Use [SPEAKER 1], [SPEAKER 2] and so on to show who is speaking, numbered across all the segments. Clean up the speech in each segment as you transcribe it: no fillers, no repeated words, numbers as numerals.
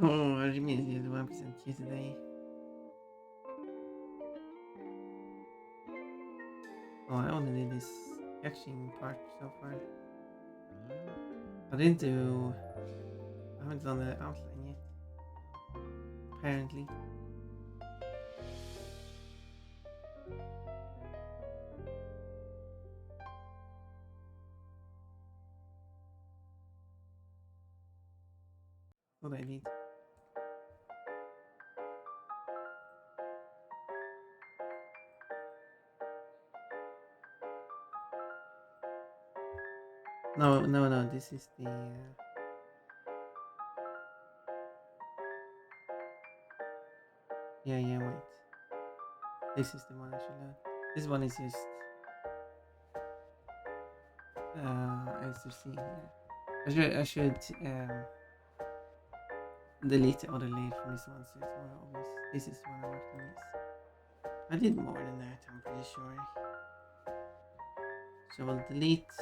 [SPEAKER 1] Oh, I really did 1% here today. Oh, I only did this catching part so far. I didn't do. I haven't done the outline yet. Apparently. What I did. No, no, no. This is the. Yeah, yeah. Wait. This is the one I should learn. This one is just. As you see here. I should delete the other layer from this one so it's more obvious. This is the one I worked on this. I did more than that, I'm pretty sure. So we'll delete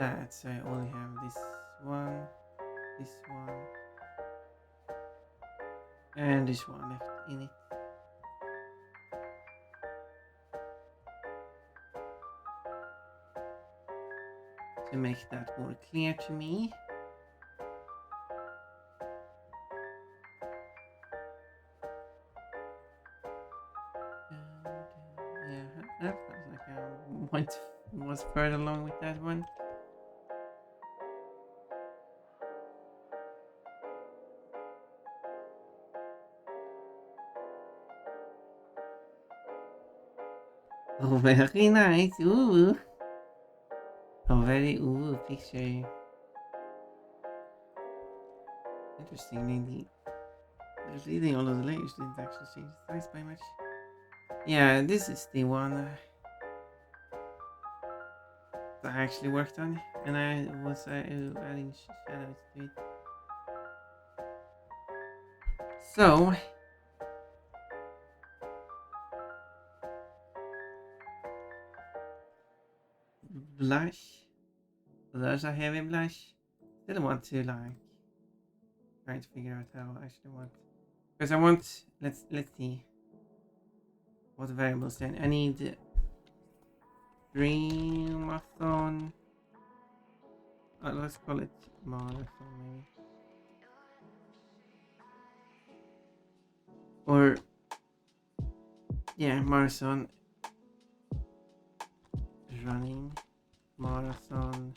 [SPEAKER 1] that so I only have this one, and this one left in it. To make that more clear to me. Yeah, that felt like I was further along with that one. Oh, very nice. Ooh. Oh, very picture. Interesting. The reading all of the layers didn't actually change the size by much. Yeah, this is the one that I actually worked on, and I was adding shadows to it. So, blush. Blush, a heavy blush. Still want to like try to figure out how I actually want. Because I want, let's see what variables then. I need Dreamathon. Let's call it marathon maybe. Or yeah, marathon running, marathon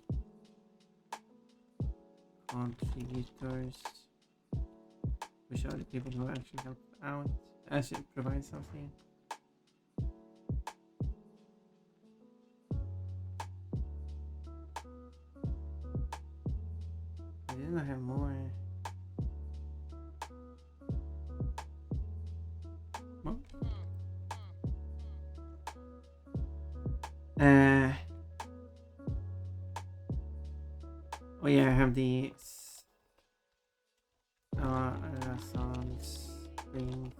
[SPEAKER 1] contributors, which are the people who actually help out, actually provide something. I didn't have more. What? Oh yeah, I have the Springstone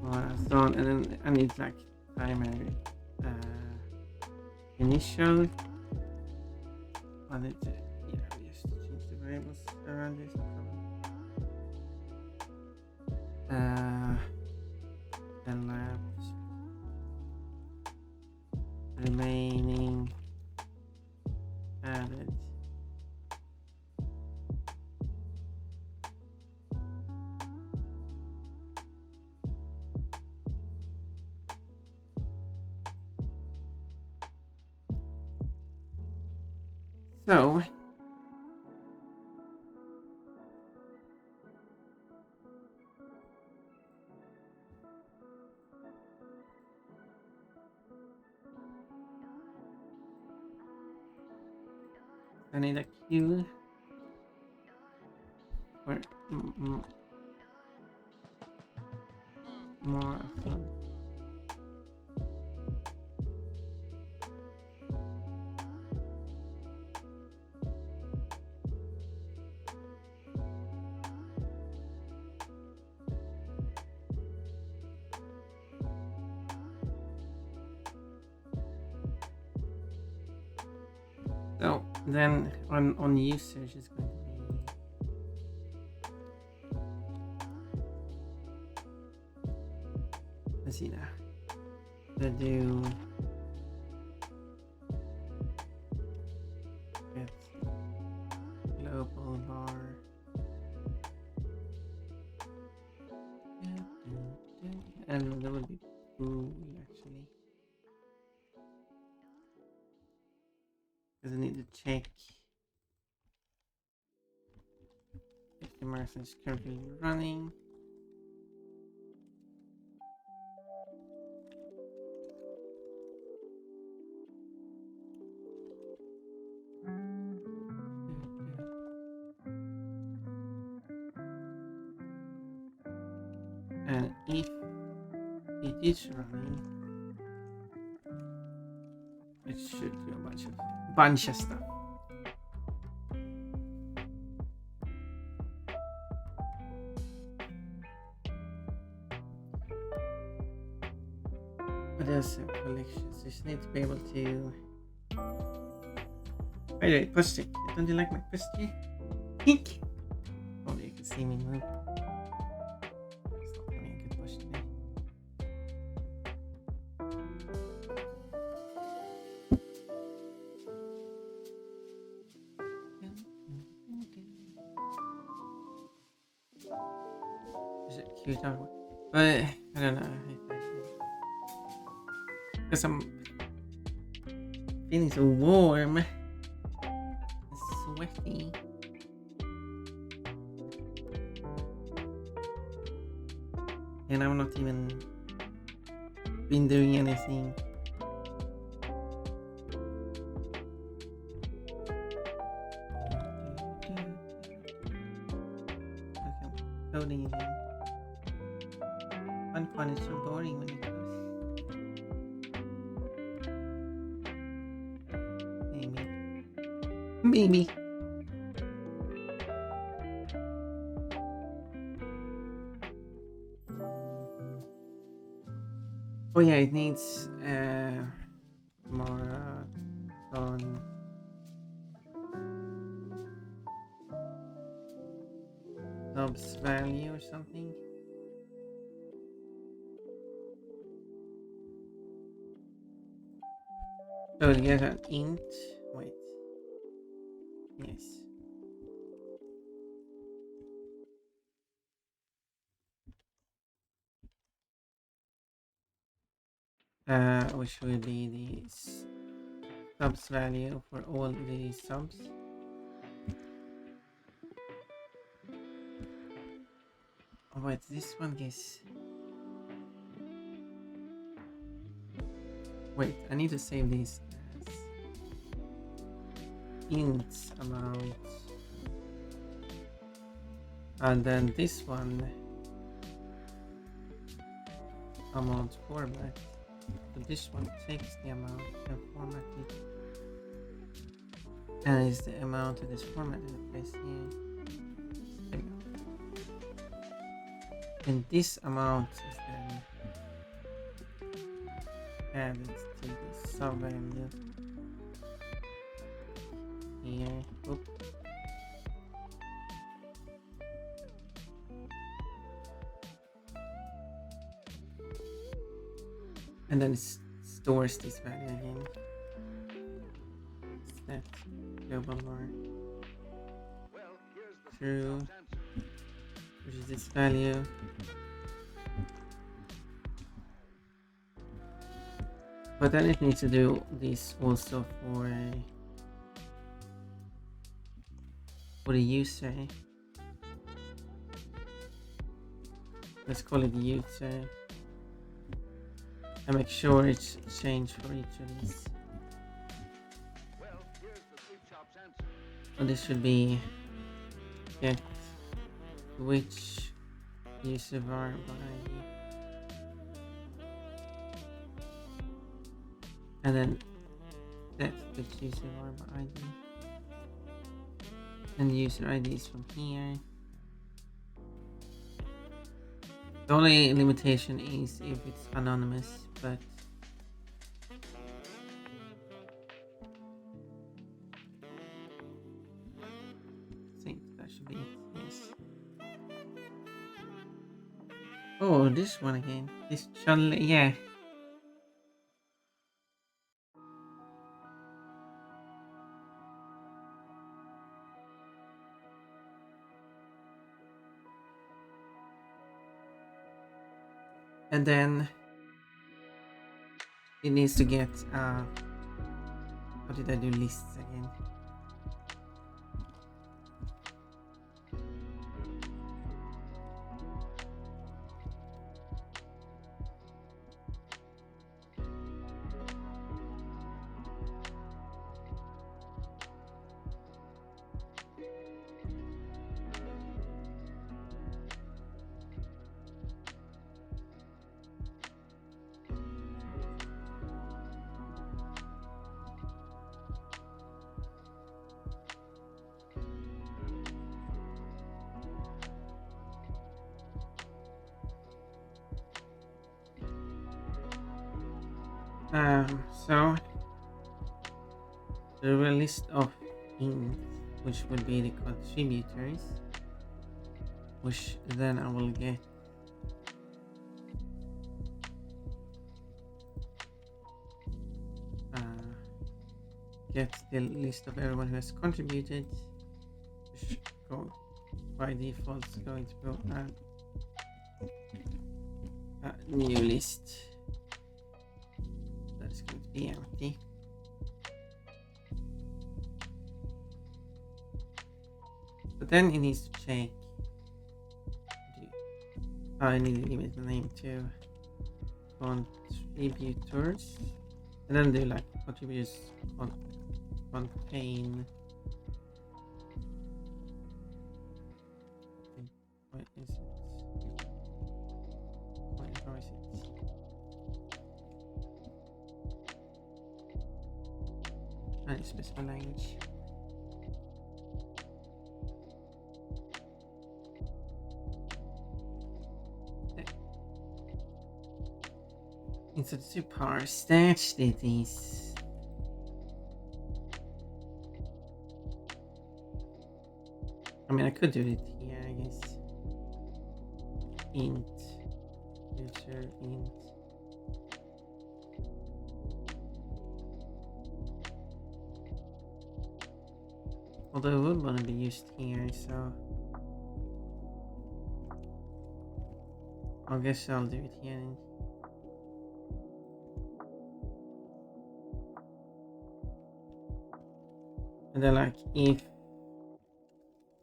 [SPEAKER 1] marathon, and then I need like primary initial. I need to we just change the variables around this. Then labs remaining added. So I need a queue for more fun. So Then on users it's going to be, let's see now. To do get global bar. And there will be booey actually. Because I need to check if the marathon is currently running. And if it is running, it should do a bunch of stuff. What else? Collections. You just need to be able to. By the way, pussy. Don't you like my pussy? Pink. Oh, you can see me move. It's not having a good push today. Is it cute? But I don't know. Because I'm feeling so warm and sweaty. And I'm not even been doing anything. Okay, coding again. Fun is so boring when it goes. Maybe. Oh yeah, it needs marathon subs value or something. So to get an int, wait, yes. Which will be the subs value for all the subs. Oh wait, this one is. Wait, I need to save these as int amount, and then this one amount format. So this one takes the amount and format it, and is the amount that is formatted place here. There we go. And this amount is then added to the sub value here. Oop. And then it stores this value again. Set global var true, which is this value. But then it needs to do this also for the user. Let's call it the user. And make sure it's changed for each of these. So this should be get which user var by ID. And then set which user var by ID. And the user ID is from here. The only limitation is if it's anonymous, but Oh, this one again. This channel, yeah. And then it needs to get how did I do lists again? So there will a list of int, which would be the contributors, which then I will get the list of everyone who has contributed, which go by default is going to go a new list that is going to be empty. But then it needs to check. I need to give it a name to contributors, and then do like contributors contain. What is it? How is it? I need to specify language. Insert to parse that it is. I mean, I could do it here, I guess. Int user int. Although it would want to be used here, so I guess I'll do it here. And then like if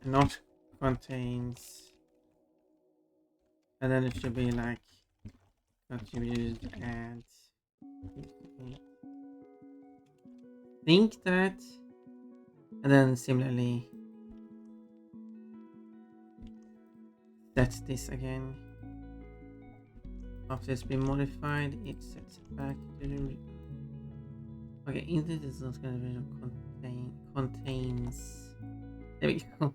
[SPEAKER 1] not contains, and then it should be like contributed and think that, and then similarly set this again. After it's been modified, it sets it back to the okay. Intent is not going to contains. There we go.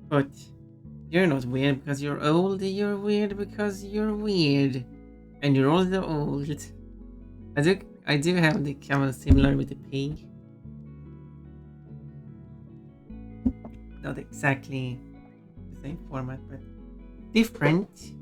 [SPEAKER 1] But you're not weird because you're old. You're weird because you're weird, and you're also old. I do have the camera similar with the pig. Not exactly the same format, but different.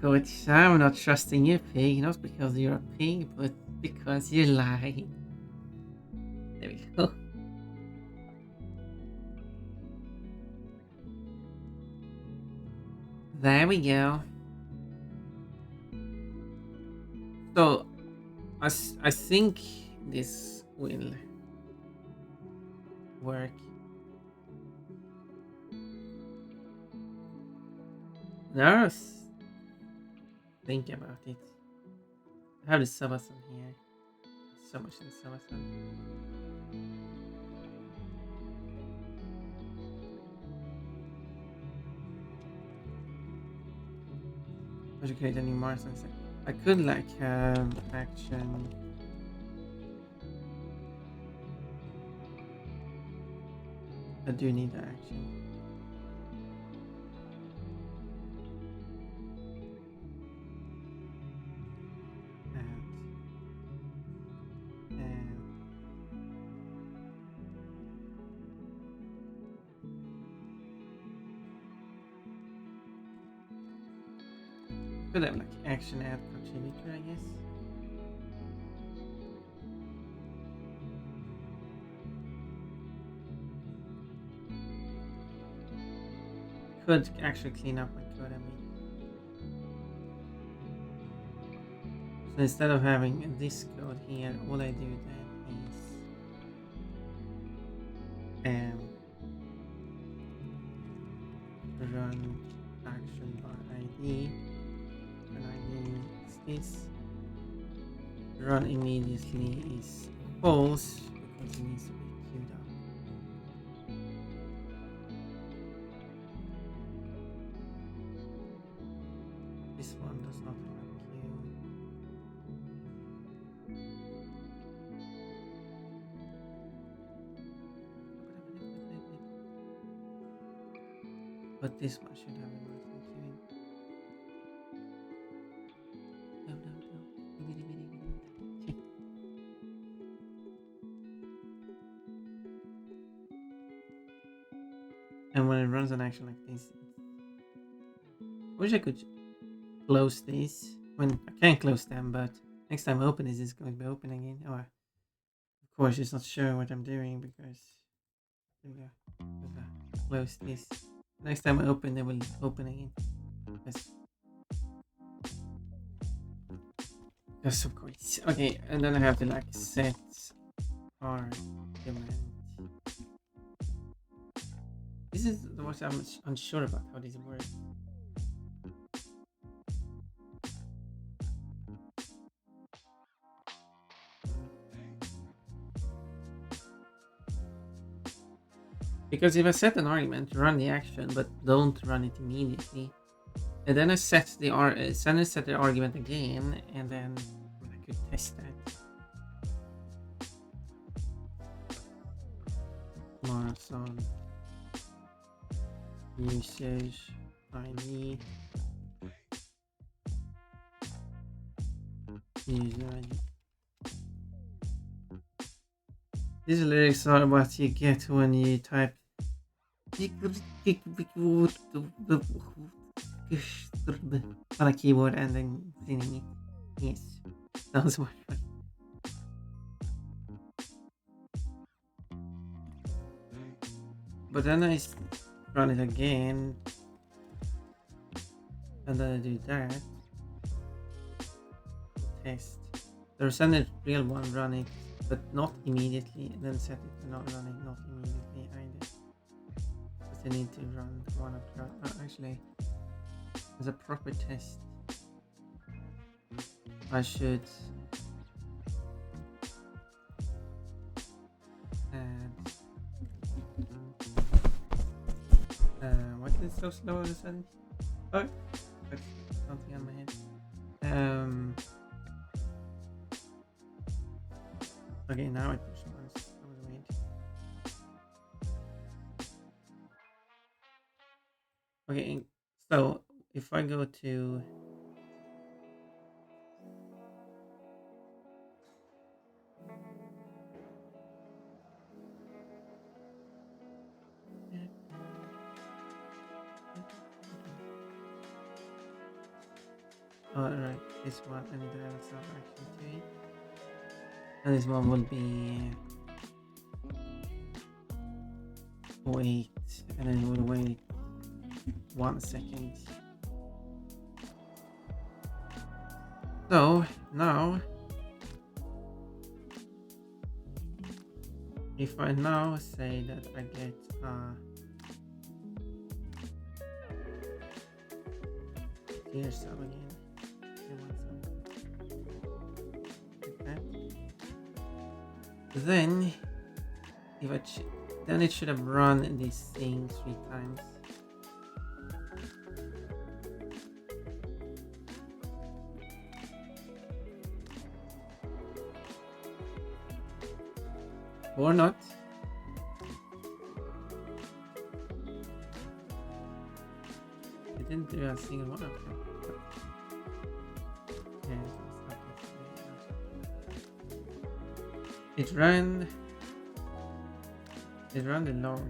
[SPEAKER 1] Coach, I'm not trusting you, pig. Not because you're a pig, but because you lie. There we go. There we go. So, I think this will work. Nurse. Think about it. I have the Sabasan here. So much in Sabasan. I should create a new Mars and I could like have action. I do need the action. And Could have like action add contributor, I guess. Could actually clean up my code, I mean. So instead of having this code here, all I do then is run action by ID. And ID is this. Run immediately is false because it needs to be queued up. This one does not have a queue. But this one should have a working queuing. And when it runs an action like this, I wish I could close these. When I can't close them, but next time I open this, it's going to be open again. Oh, of course, it's not showing what I'm doing because close this. Next time I open, they will open again. Yes, of course. Okay, and then I have to like set argument. This is what I'm unsure about how this works. Because if I set an argument, run the action, but don't run it immediately, and then I set the argument again, and then I could test that. Marathon usage ID user ID. These lyrics are what you get when you type on a keyboard and then singing it. Yes, that was what. But then I run it again, and then I do that. Test. There's a real one running, but not immediately, and then set it to not running, not immediately either. Because I need to run one after. Actually, as a proper test, I should add. Why is it so slow all of a sudden? Oh, that's something on my head. Okay, now it responds. That was weird. Okay, so if I go to alright, this one, I need to add some action to it. And this one will be wait, and then we'll wait 1 second. So now, if I now say that I get here's some again. Then, if I then it should have run this thing 3 times. Or not. It didn't do a single one of them. It ran the log.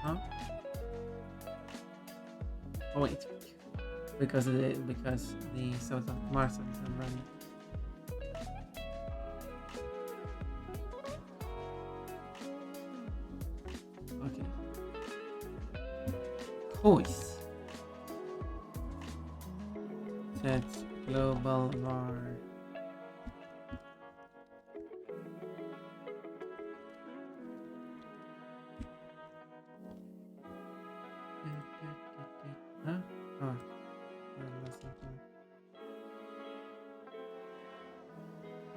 [SPEAKER 1] Huh? Oh wait, because the south of Mars is running. Okay. Choice. Set global var. Huh? Oh, something.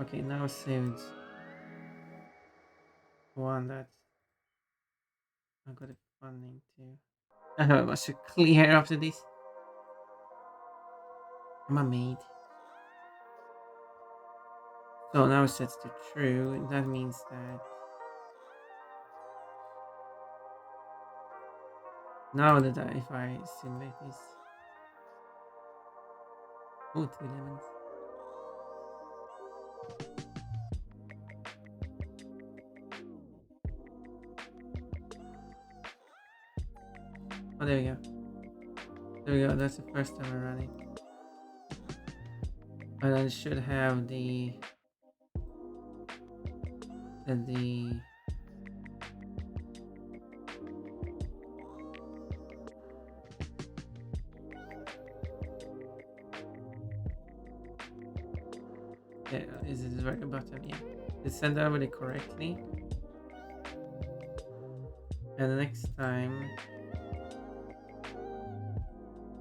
[SPEAKER 1] Okay, now saved one that I got a funding too. I know I must clear after this. I'm a maid. So now it sets to true. That means that now that if I simulate this, oh, 2 lemons. Oh, there we go. There we go. That's the first time I run it. And I should have the yeah, is it right bottom? Yeah, it's sent over it correctly. And the next time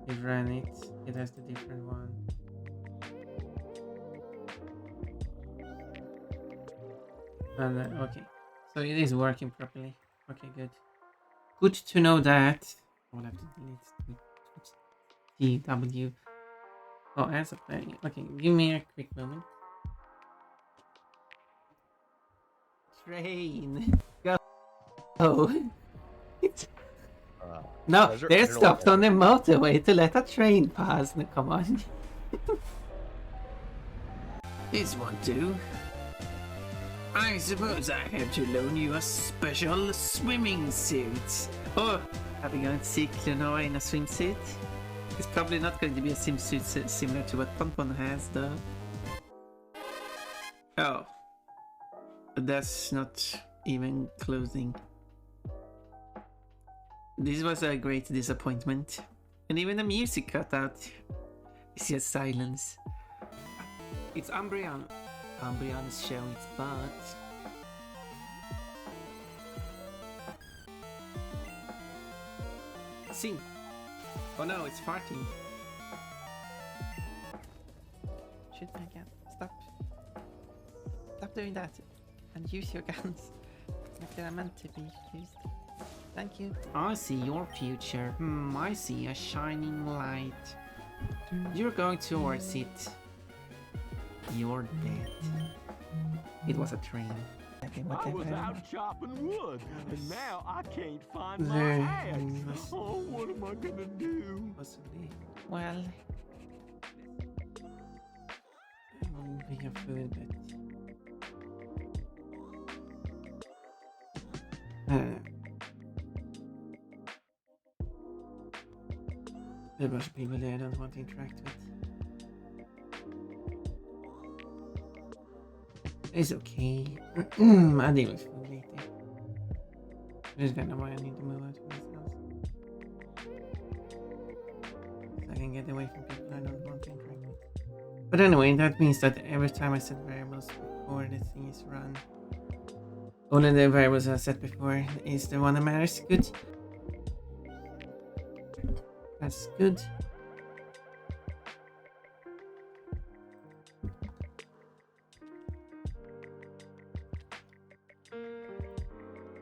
[SPEAKER 1] you run it, it has the different one. And okay, so it is working properly. Okay, good. Good to know that. I'll have to delete TW. Oh, as a player. Okay, give me a quick moment. Train. Go. No, they're stopped on the motorway to let a train pass. No, come on. This won't do. I suppose I have to loan you a special swimming suit. Oh, are we going to see Clonoa in a swimsuit? It's probably not going to be a swimsuit similar to what Pompon has, though. Oh. But that's not even closing. This was a great disappointment. And even the music cut out. It's just silence. It's Umbreon. Umbreon is showing its butt. Sing. Oh no, it's farting. Shoot my gun. Stop. Stop doing that. And use your guns. Like they're meant to be used. Thank you. I see your future. I see a shining light. You're going towards it. You're dead. It was a train.
[SPEAKER 2] I was out chopping wood, and now I can't find my axe. Oh, what am I gonna do?
[SPEAKER 1] Possibly. Well, we have food, but there are a bunch of people there I don't want to interact with. It's okay. I'll deal with food later. I just don't know why I need to move out of this house. So I can get away from people I don't want to interact with. But anyway, that means that every time I set variables before the thing is run, only the variables I set before is the one that matters. Good. That's good.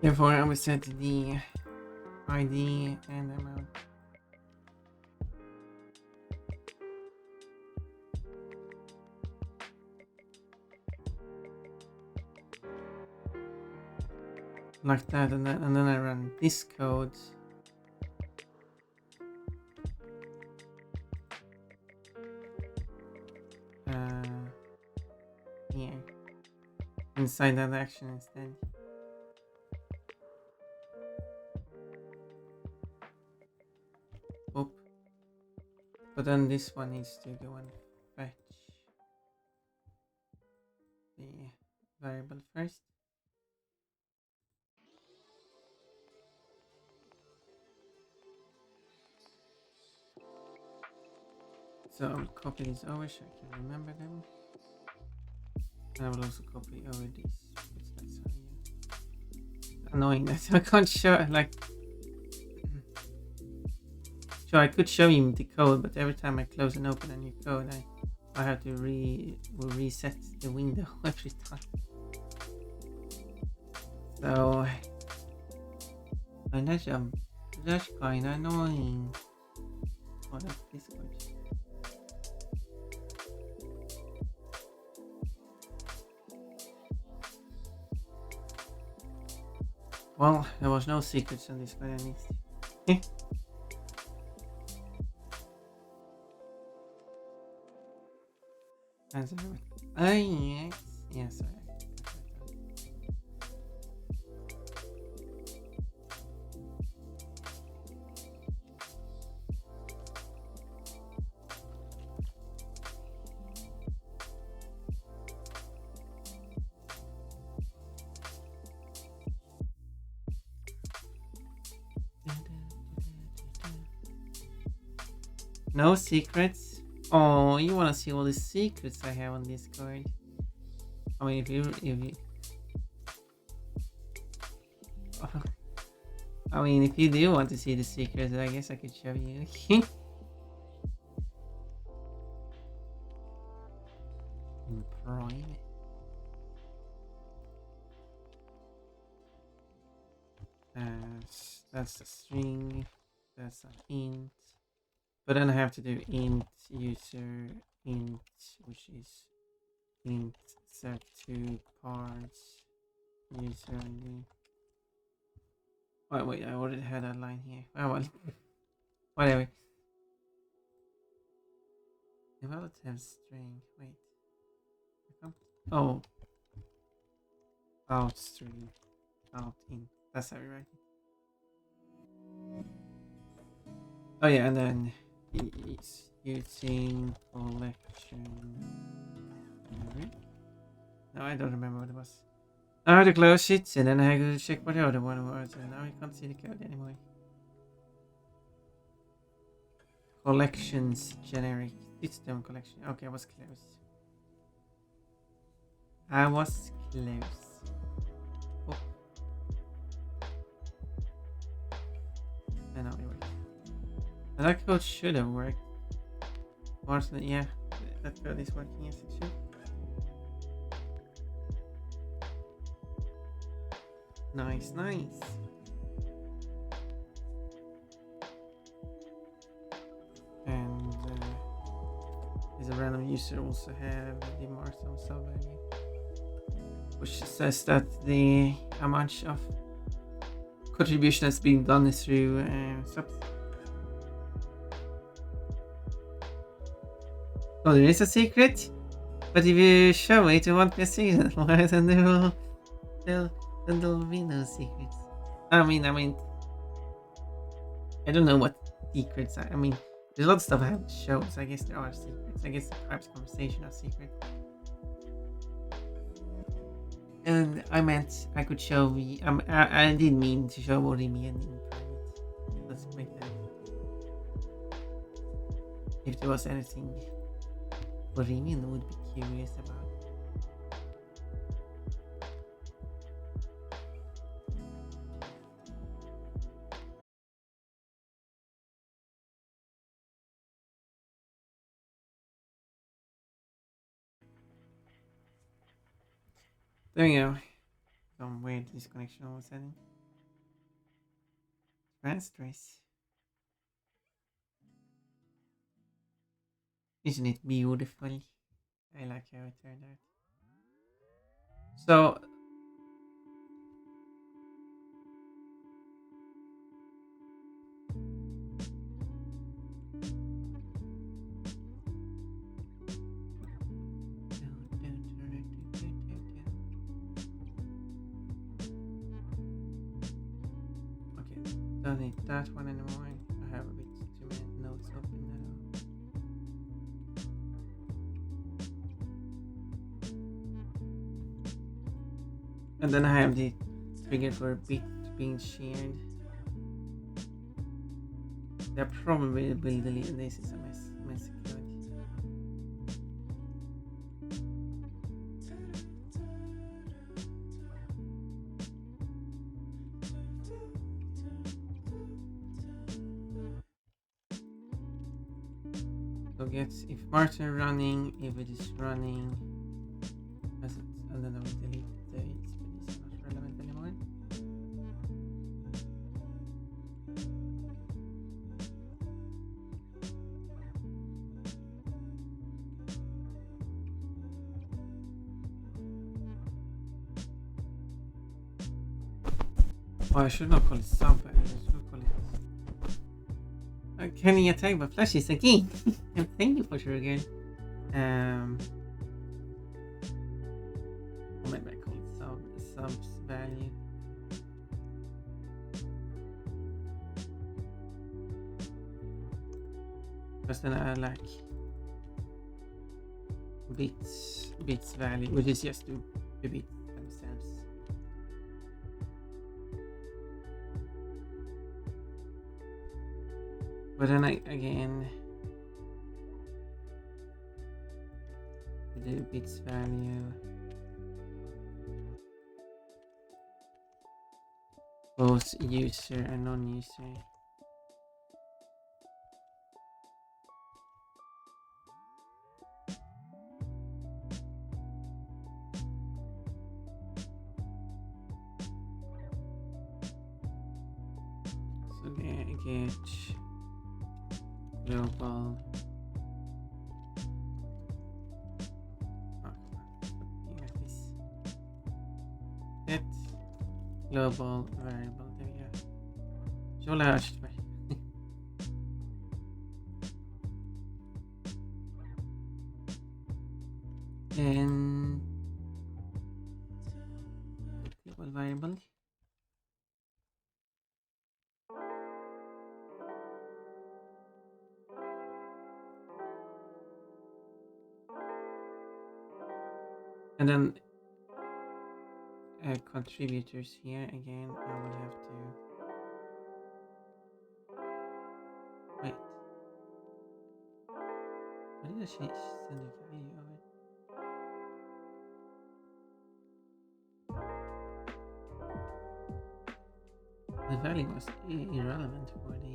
[SPEAKER 1] Therefore, I will set the ID and amount. Like that, and then I run this code. Here. Inside that action instead. But then this one needs to go and fetch the variable first. So I will copy these over so I can remember them. And I will also copy over these. That's how you... Annoying that I can't show like. So I could show you the code, but every time I close and open a new code, I have to reset the window every time. So and that's kind of annoying. Oh, that's Discord. Well, there was no secrets on this guy at least. Answer. Oh yes, yes. Sorry. No secrets. Oh, you want to see all the secrets I have on Discord? I mean, if you, I mean, if you do want to see the secrets, I guess I could show you. In private. That's the string. That's an int. But then I have to do int user int, which is int set to parts user ID. Wait, I already had that line here. Oh well. Whatever. Relative string. Wait. Oh. Out string. Out int. That's how we write it. Oh yeah, and then it's using collection. No, I don't remember what it was. I had to close it, and then I had to check what the other one was, and now I can't see the code anymore. Collections generic system collection. Okay, I was close. I was close. Oh. I know it worked. And that code should have worked. Yeah, that code is working as it should. Nice. And is a random user also have the Marshall sub value, which says that the how much of contribution has been done through subs. Oh, there is a secret, but if you show it, you won't be a secret. Why then there will be no secrets. I mean, I don't know what secrets are. I mean, there's a lot of stuff I haven't shown, so I guess there are secrets. I guess perhaps conversation are secret. And I meant I could show me. I didn't mean to show Orimi in private. Let's make that. If there was anything Orimi would be curious about. There you go. Some weird disconnection all of a sudden. Stress. Isn't it beautiful? I like how it turned out. So okay, don't need that one anymore. I have a bit too many notes open now. And then I have the trigger for bit being shared. They probably will delete this is a messy code. So gets if Martin running, if it is running, as it, and then I will delete the dates, but these are not relevant anymore. Oh, I should not call it sub. I should call it. Can you attack my flashes again? And thank you for sure again. Or maybe I call it subs value. Because then I like bits value, which is just the bits themselves. But then again, the bits value both user and non-user. So get global. Get global variable. There we go. Så lärst mig. And global variable. And then contributors here again. I will have to wait. Why did I send the value of it? The value was irrelevant for the.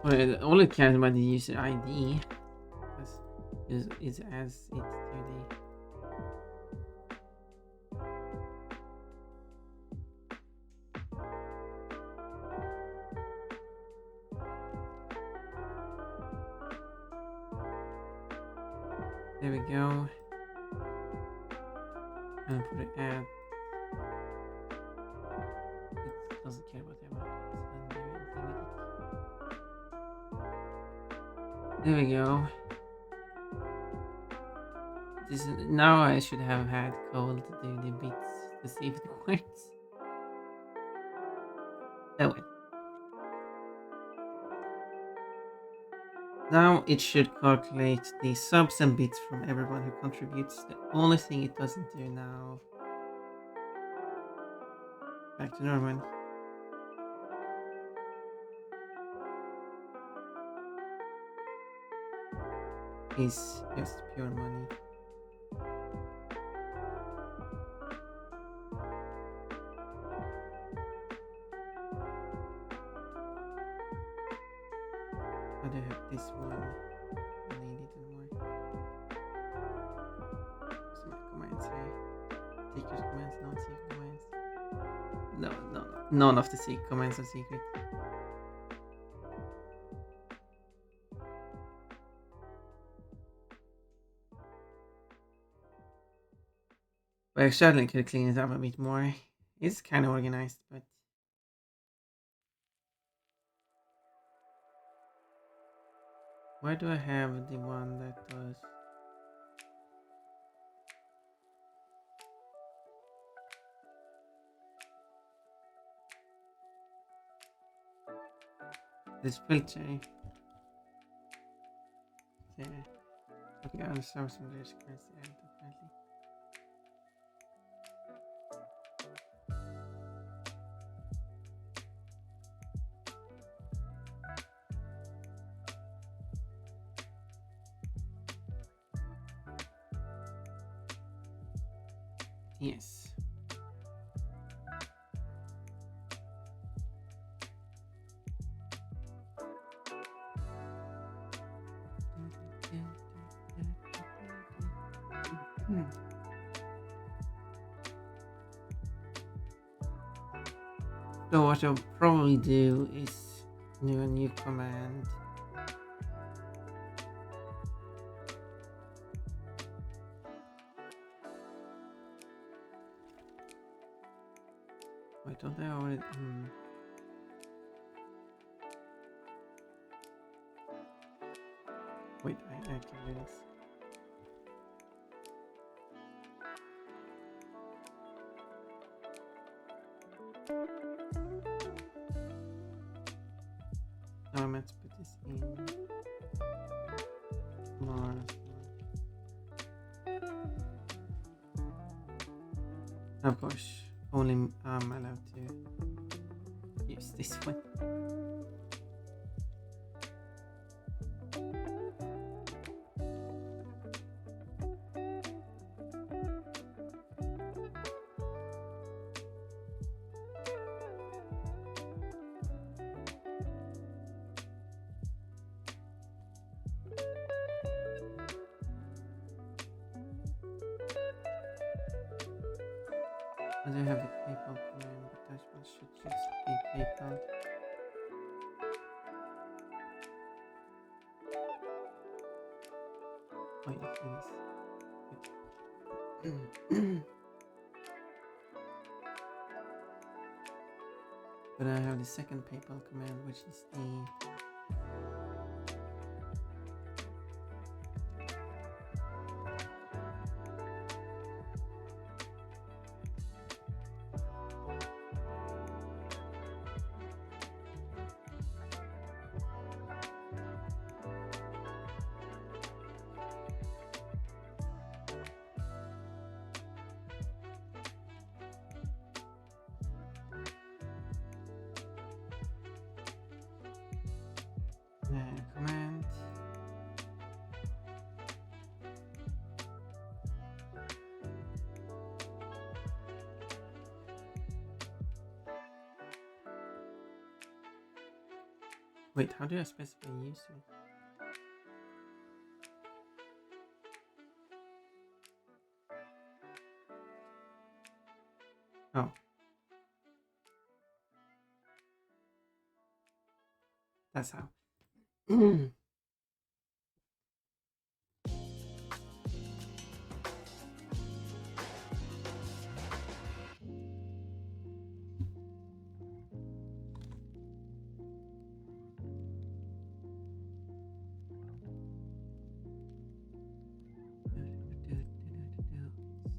[SPEAKER 1] Well, it only cares about the user ID. Because it adds it to the. There we go. And for the add, it doesn't care about the amount. There we go. Now I should have had code to do the bits to see if it works. Oh well. Now it should calculate the subs and bits from everyone who contributes. The only thing it doesn't do now, back to normal, is just pure money. I do have this one. I need it anymore. Some commands here. Secret commands, non-secret commands. No, none of the secret commands are secret. But I certainly could clean it up a bit more. It's kind of organized, but where do I have the one that does? This filter. there. Okay, I'll start some British currency there, definitely. Yes. So what I'll probably do is do a new command. Wait, don't they already? Wait, I can do this. No, I meant to put this in Mars. Of course, only I'm allowed to use this one. I do have the PayPal command, but that one should just be PayPal. Oh yes, it is. But I have the second PayPal command, which is the command. Wait, how do I specify user? Oh. That's how.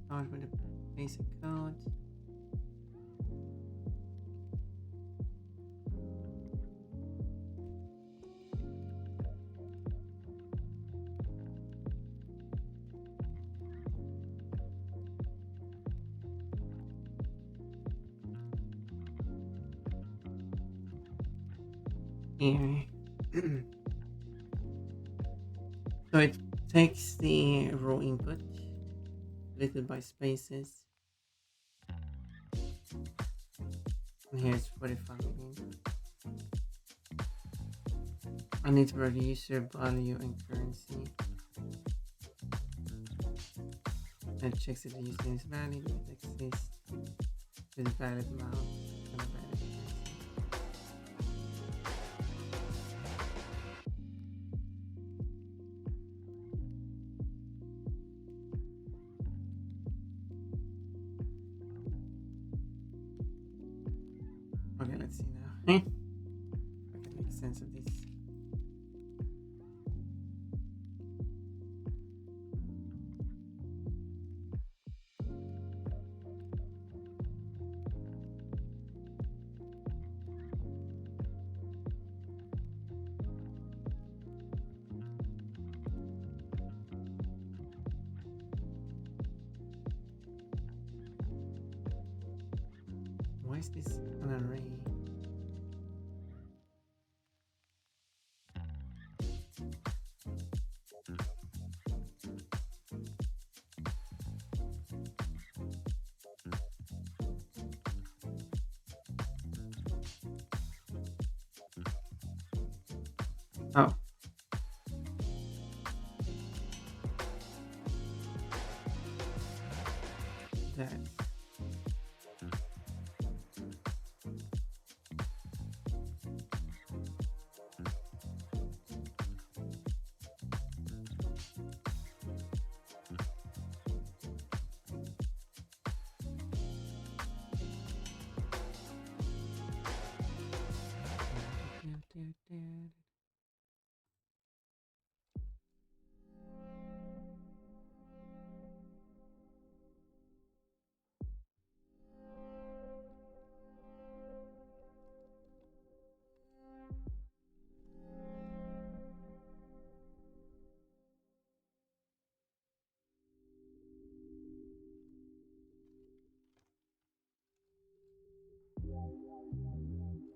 [SPEAKER 1] Start with the basic code. Here. So it takes the raw input, split it by spaces. And here's 45 again. I need to write user value and currency. And it checks if the user is valid, if it exists, with a valid amount and a valid currency. Okay, let's see now. I can make sense of this. is this an array? Oh. That.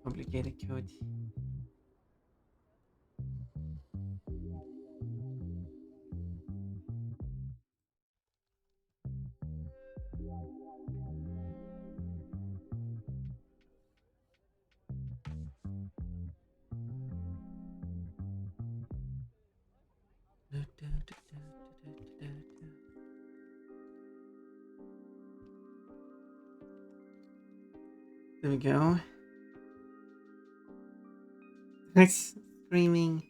[SPEAKER 1] Complicated code. There we go. It's screaming.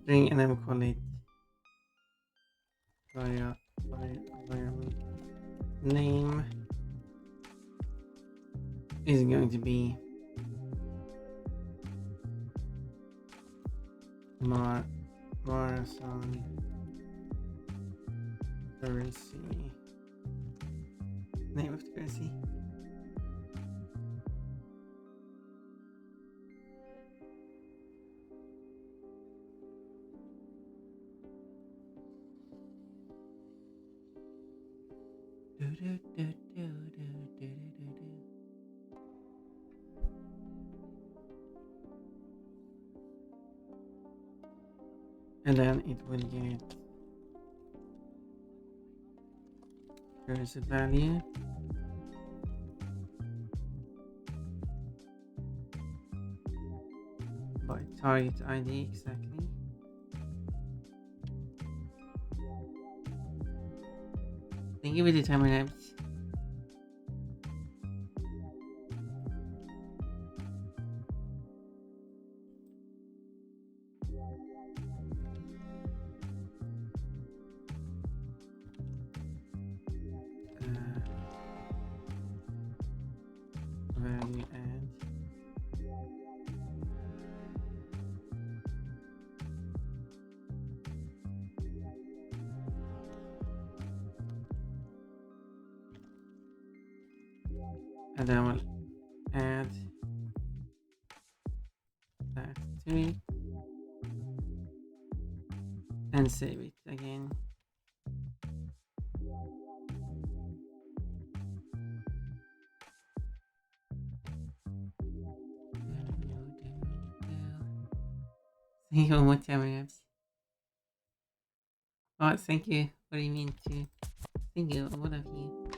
[SPEAKER 1] String and I will call it variable name is going to be marathon currency. Name of the currency. And then it will get currency value. By target ID exactly. Thank you for the timer names. Value add. And then we'll add that to it and save it again. Thank you one more time, apps. Oh, thank you. What do you mean to? Thank you, all of you.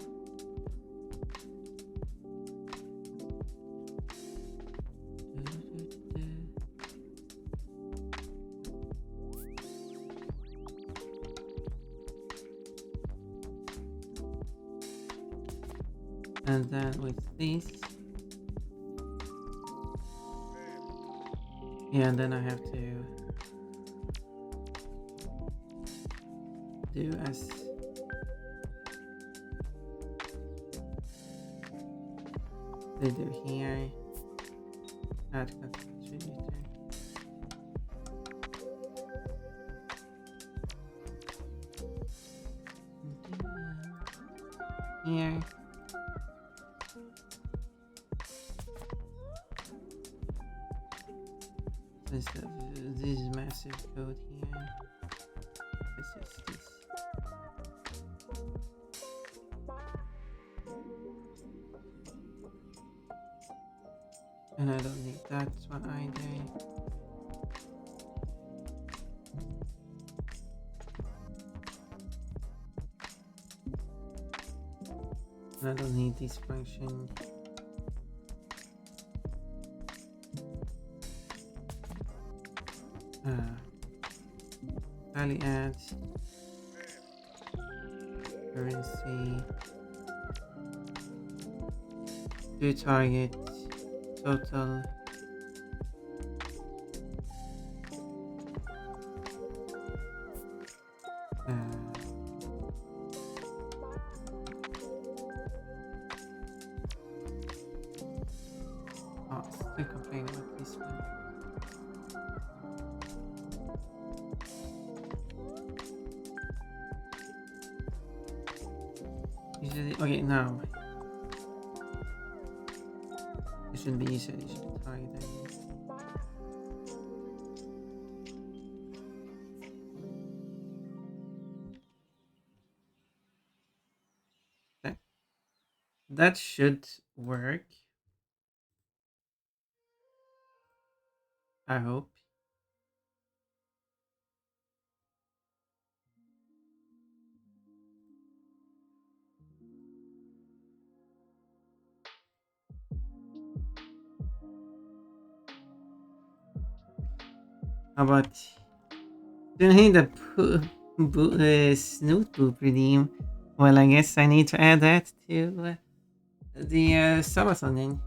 [SPEAKER 1] And then with this, yeah, and then I have to do as they do here, add contributor. here. This massive code here. This is this. And I don't need that one either. And I don't need this function. Value add currency to target total still complaining about this one. Usually, okay, now it should be easier. It should be targeted. Okay. That should work. I hope. How about do I need a snoot boop redeem? Well, I guess I need to add that to the subathon then.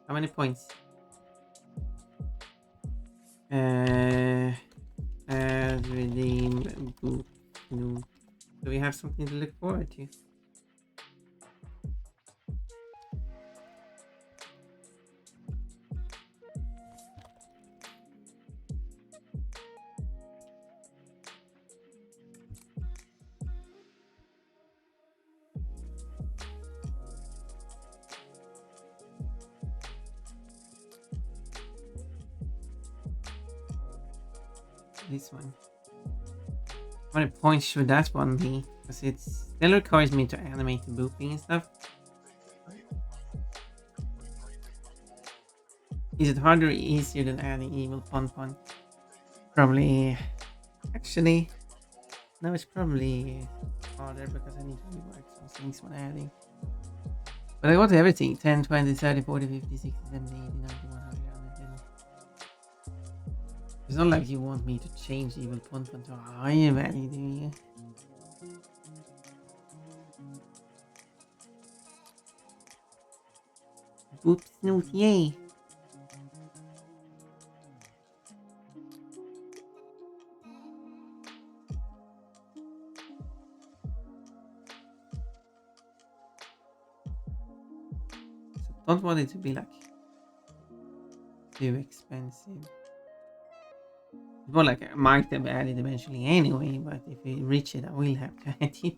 [SPEAKER 1] How many points? Add redeem boop snoot. So we have something to look forward to. This one. How many points should that one be? Because it still requires me to animate the booping and stuff. Is it harder or easier than adding evil pon pon? Probably. Actually, no, it's probably harder because I need to rework some things when adding. But I got everything 10, 20, 30, 40, 50, 60, 70, 80, 90, 100, 110. It's not like you want me to change evil pon pon to a higher value, do you? Boop snoot, yay! So don't want it to be like too expensive. It's more like I might have added eventually anyway, but if we reach it, I will have to add it.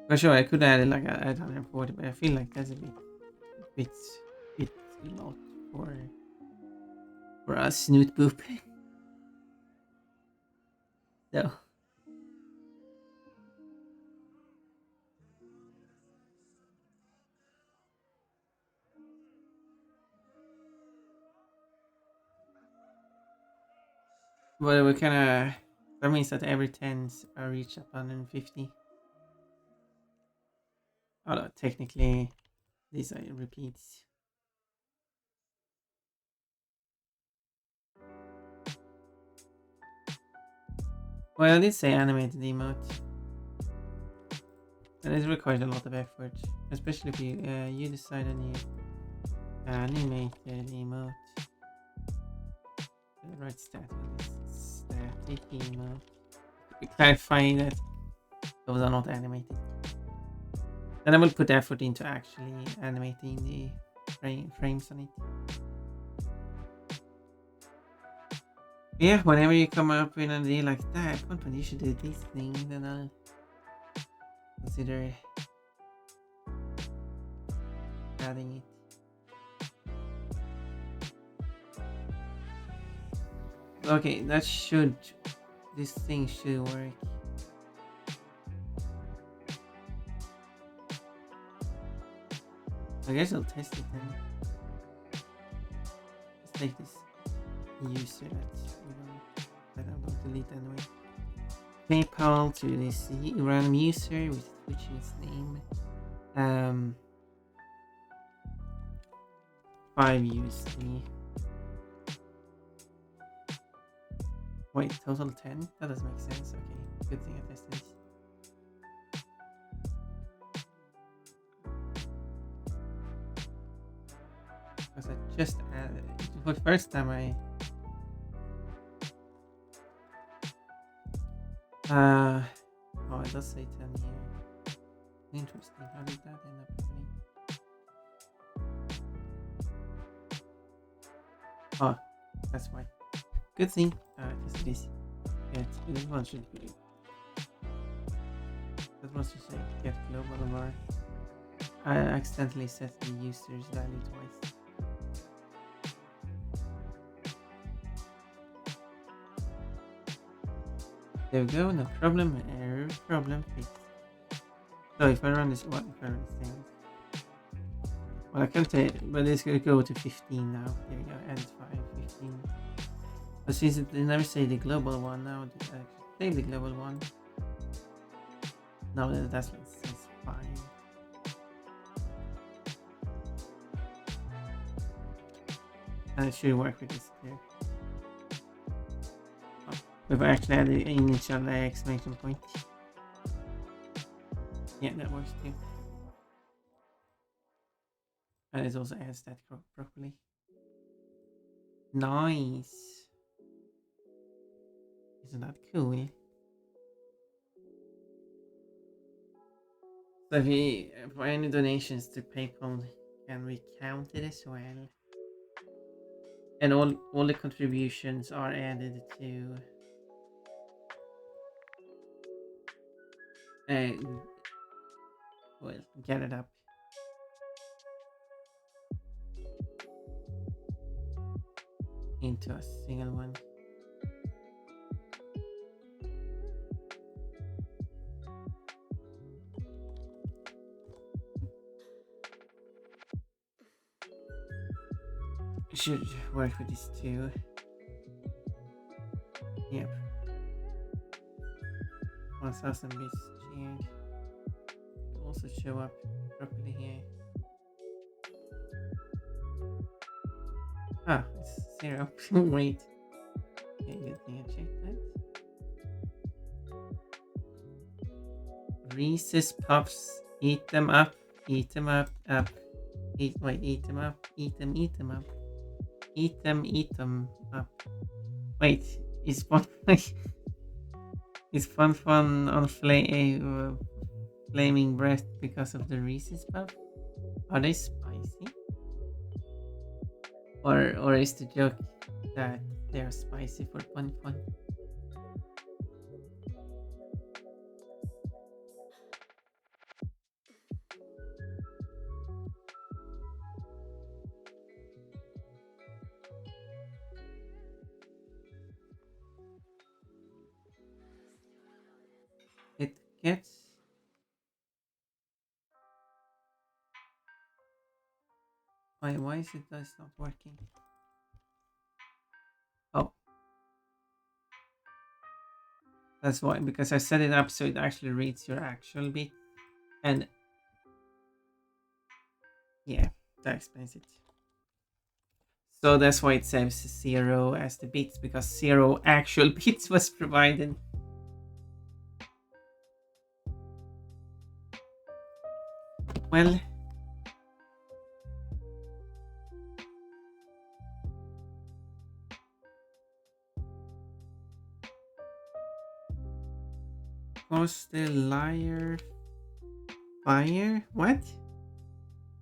[SPEAKER 1] For sure, I could add it like at 140, but I feel like that's a bit a lot for a snoot boop. So. Well, we kind of that means that every 10s are reached up 150. Although technically these are repeats. Well, I did say animated emote. And it requires a lot of effort, especially if you decide on you animated emote. The right stat on this static emote. Clarifying that those are not animated. Then I will put effort into actually animating the frames on it. Yeah, whenever you come up with an idea like that, you should do this thing, then I'll consider adding it. Okay, this thing should work. I guess I'll test it then. Let's take this user that I'm going to delete anyway. PayPal to this random user with switching its name. 5 USD. Wait, total 10? That doesn't make sense. Okay, good thing I tested this. Because I just added it. For the first time oh, it does say 10 here. Interesting. How did that end up happening? Oh, that's why. Good thing. This is get this one should be. That was to say get global var. I accidentally set the user's value twice. There we go, no problem, error, problem fixed. So if I run this one, if I run this thing. Well, I can't tell, but it's gonna go to 15 now. There we go, and 5, 15. But since it never say the global one, now I should save the global one. Now that's like says 5. And it should work with this too. We've actually added an initial exclamation point. Yeah, that works too. And it also adds that properly. Nice. Isn't that cool? So for any donations to PayPal, can we count it as well? And all the contributions are added to well, get it up. Into a single one. Should work with this too. Yep. 1000 bits shared. It'll also show up properly here. Ah, it's 0. Wait. Okay, good thing I checked that. Reese's Puffs. Eat them up. Eat them up. Eat them up. Eat them up. Eat them up. Wait, is is Fun on flaming breath because of the Reese's Puff? Are they spicy? Or is the joke that they're spicy for Fun? It gets... Why is it that's not working? Oh. That's why, because I set it up so it actually reads your actual bit. And yeah, that explains it. So that's why it says 0 as the bits, because 0 actual bits was provided. Well, was the liar fire? What?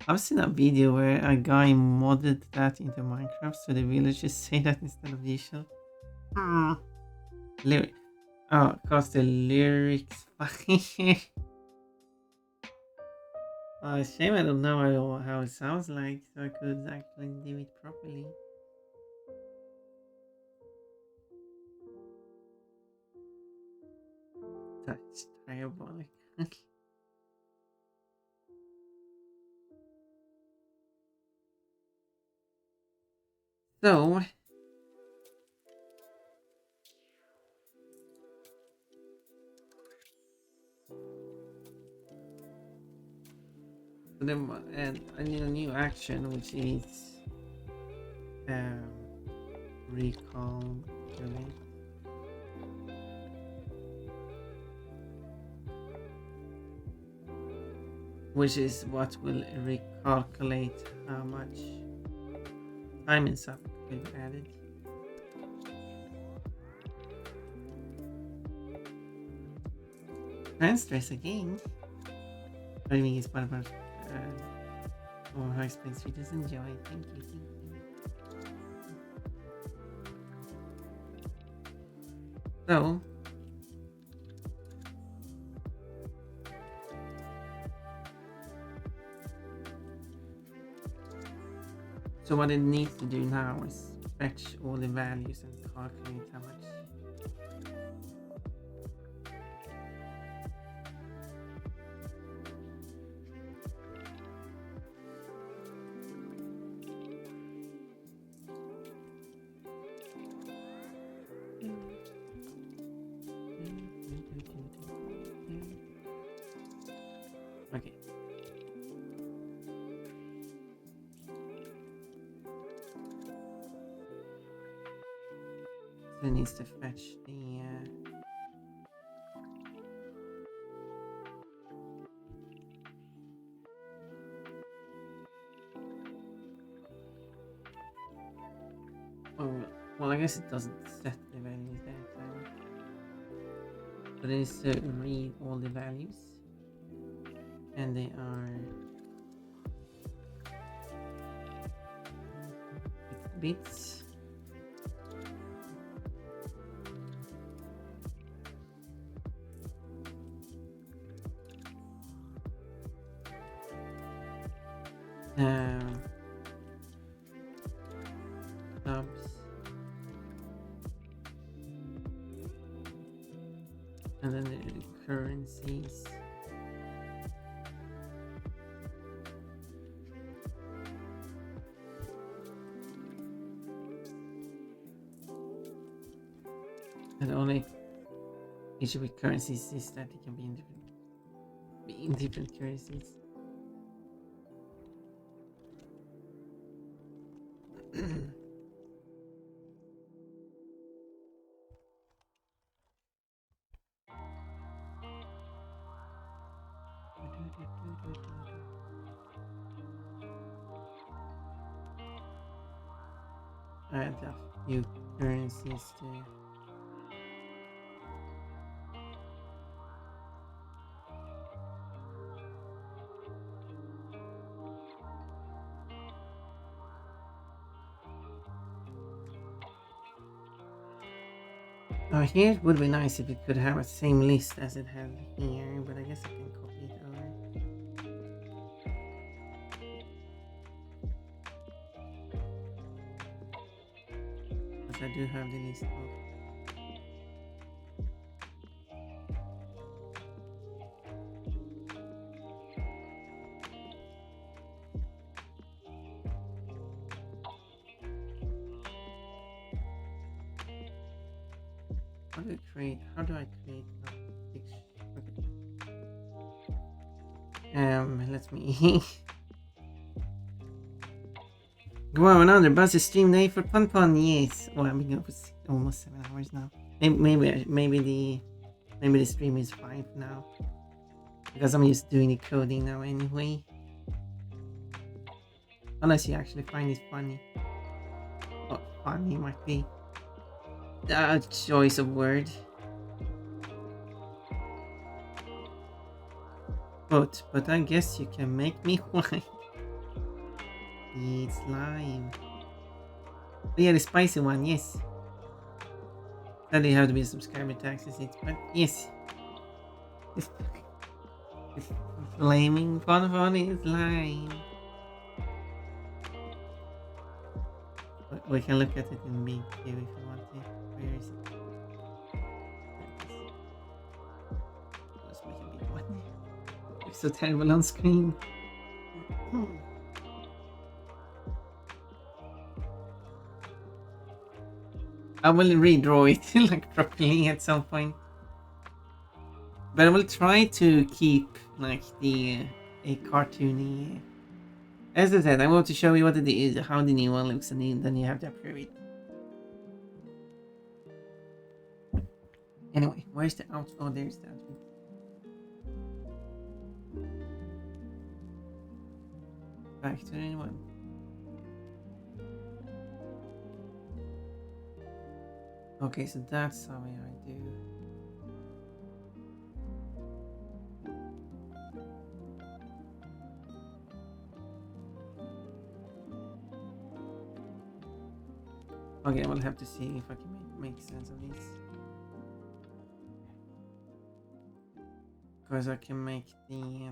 [SPEAKER 1] I've seen a video where a guy modded that into Minecraft so the villagers say that instead of the usual. Cause the lyrics fire. Shame I don't know how it sounds like, so I could actually do it properly. That's diabolic. So, and I need a new action, which is um, recall killing, which is what will recalculate how much time and stuff we've added. And stress again. I mean, it's part of our high space we just enjoy. Thank you, thank you. So, what it needs to do now is fetch all the values and calculate how much. Okay. So it needs to fetch the well, I guess it doesn't set the values that time. But it needs to read all the values. And they are bits. Subs. And then the currencies. And only issue with currencies is that it can be in different currencies. Add a few currencies to here it would be nice if it could have the same list as it has here, but I guess I can copy it over. Because I do have the list of how do I create a picture? Okay. Let me go on another buzz stream day for Pun Pun, yes. Well, I've been going for almost 7 hours now. Maybe the stream is fine for now. Because I'm used to doing the coding now anyway. Unless you actually find it funny. Well, funny might be a choice of word. But I guess you can make me whine. It's live. Oh, yeah, the spicy one, yes. Sadly, have to be subscriber taxes, but yes. Flaming fun is line. We can look at it in big view if you want to. Where is it? Let's make a big one. It's so terrible on screen. I will redraw it like properly at some point. But I will try to keep like the a cartoony. As I said, I want to show you what it is, how the new one looks, and then you have to approve it. Anyway, where's the outfit? Oh, there's the outfit. Back to the new one. Okay, so that's how I do. Okay, I will have to see if I can make sense of this. Because I can make the...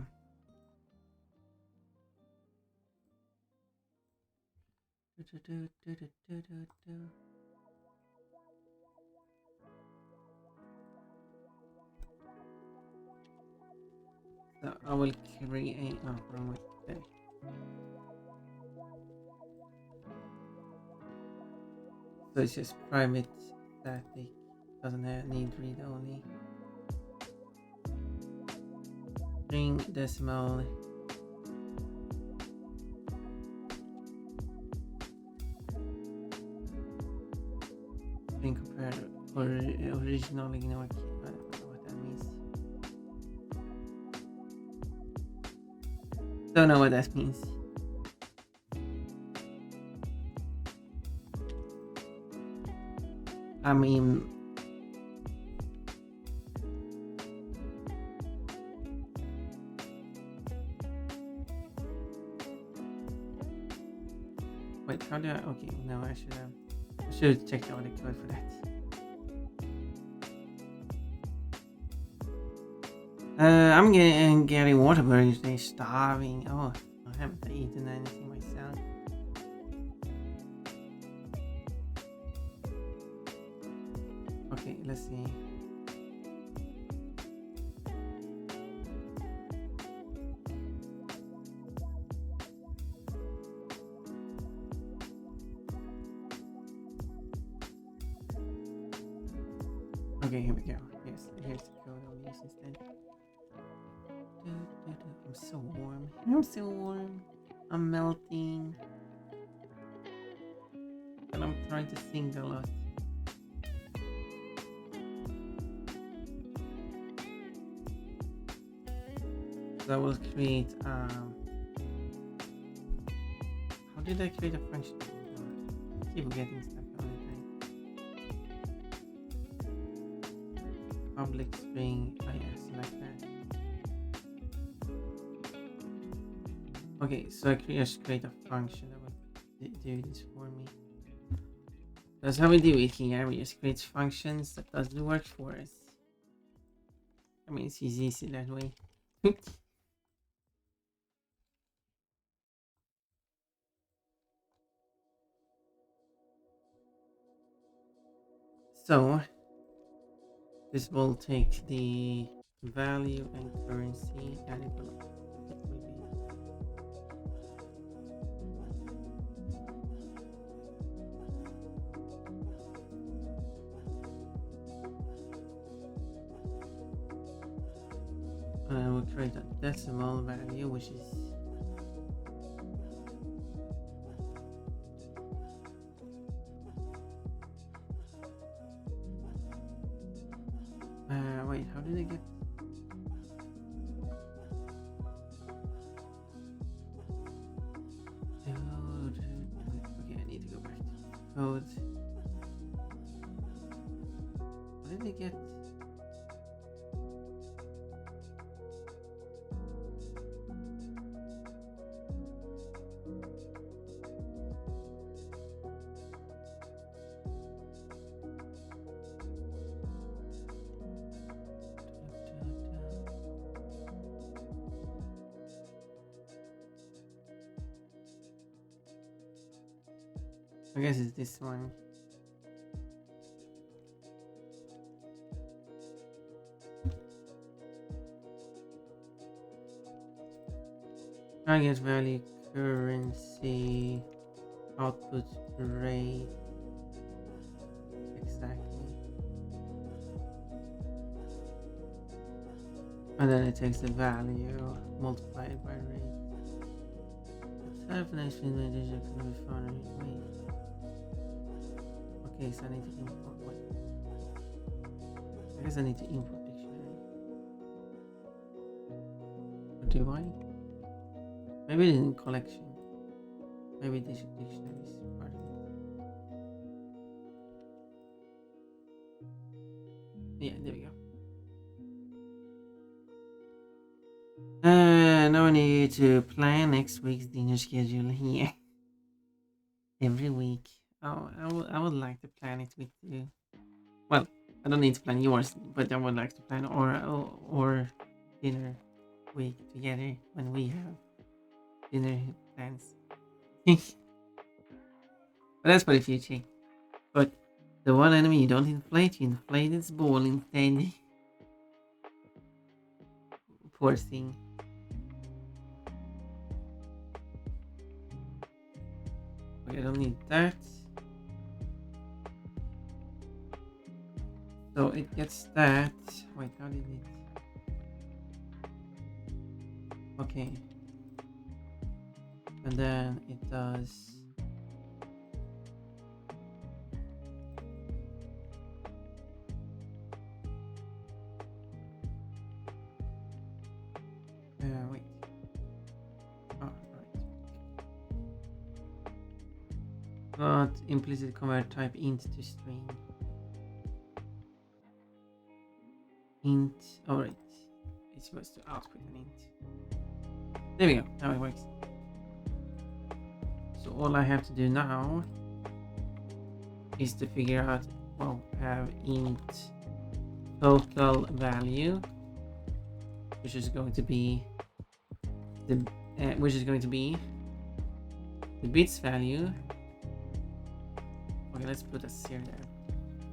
[SPEAKER 1] So I will create... Oh, wrong way. There. So it's just private static, doesn't need read only. String decimal. String compared or original ignore. I don't know what that means. Don't know what that means. I mean, wait, how do I? Okay, no, I should have checked out the code for that. I'm getting water, but they're starving. Oh, I haven't eaten anything myself. Okay, let's see. Okay, here we go. Here's the code I'll use instead. I'm so warm. I'm so warm. I'm melting. And I'm trying to sing a lot. So I will create how did I create a function? I keep getting stuck all the time. Public string, oh yeah, select that. Okay, so I just create a function that will do this for me. That's how we do it here. We just create functions that does the work for us. I mean, it's easy that way. So this will take the value and currency and it will be we'll create a decimal value which is wait, how did I get okay, I need to go back to code. What did I get? I guess it's this one. Target value, currency, output rate. Exactly. And then it takes the value, multiplied by rate. The type of next advantage can be found. Wait. Okay, so I need to import. Wait. I guess I need to import dictionary. Or do I? Maybe it's in collection. Maybe this dictionary is part of it. Yeah, there we go. Now I need to plan next week's dinner schedule here. Every week. Oh, I would like to plan it with you. Well, I don't need to plan yours, but I would like to plan or dinner week together when we have dinner plans. But that's for the future. But the one enemy you don't inflate, you inflate its ball instead. Poor thing. Okay, I don't need that. So it gets that. Wait, how did it? Okay. And then it does. Wait. Oh, right. Not implicit convert type int to string. Int. Alright. It's supposed to output an int. There we go. Now it works. So all I have to do now is to figure out, well, have int total value, which is going to be the bits value. Okay, let's put a 0 there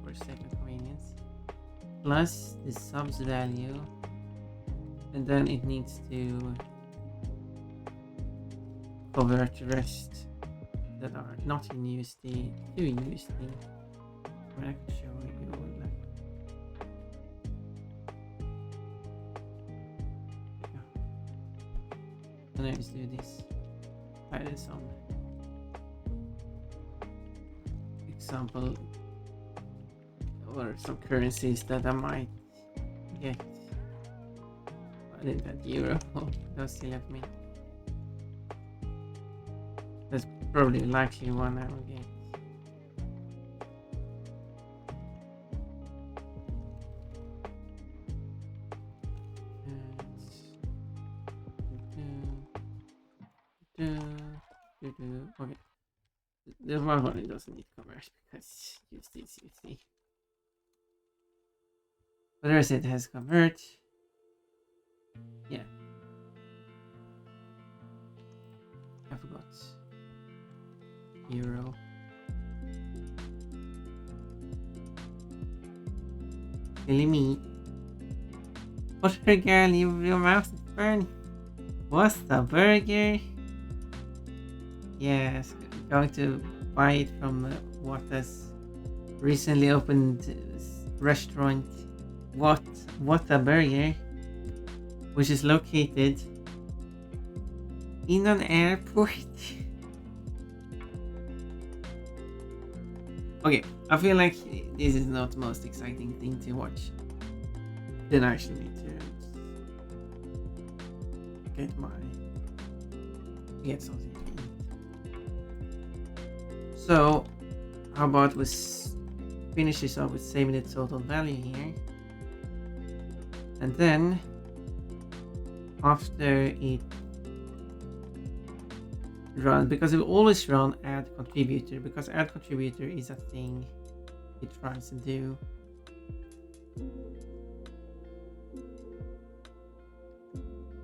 [SPEAKER 1] for sake of convenience. Plus the subs value, and then it needs to convert the rest that are not in USD to USD. I can show you like. And let's do this. Try this on example or some currencies that I might get. I didn't get euro. Those still have me. That's probably likely one I will get. Okay. The one it doesn't need convert because USD. But the rest it has convert. Yeah. I forgot. Euro. Silly me. Butter girl, your mouth is burning. What's the burger? Yes, going to buy it from what has recently opened restaurant. What a burger, which is located in an airport. Okay, I feel like this is not the most exciting thing to watch. Then I actually need to get something to eat. So, how about we finish this up with saving the total value here, and then after it run, because it will always run add contributor, because add contributor is a thing it tries to do.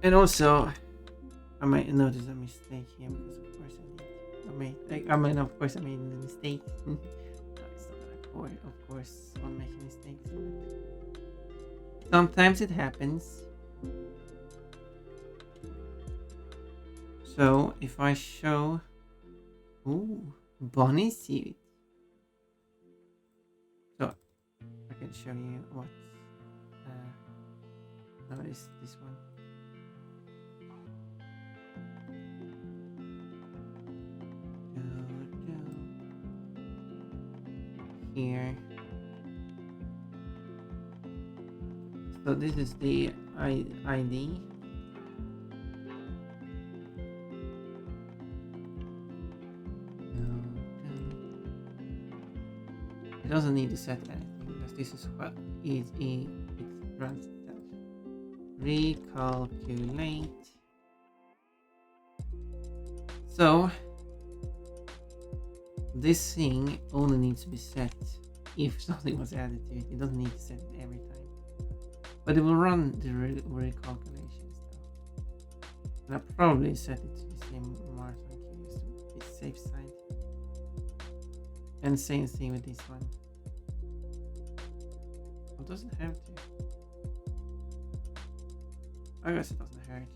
[SPEAKER 1] And also I might notice a mistake here because of course I did. I made. I mean, of course, I made a mistake. No, it's not that of course, one making mistakes. Sometimes it happens. So if I show, ooh, bunny suit. So I can show you what. No, it's this one. Here. So this is the ID. It doesn't need to set anything because this is what it runs itself. Recalculate. So this thing only needs to be set if something was added to it. It doesn't need to set it every time. But it will run the recalculations though. And I'll probably set it to the same marathon queue just to be safe side. And same thing with this one. It doesn't have to. I guess it doesn't hurt.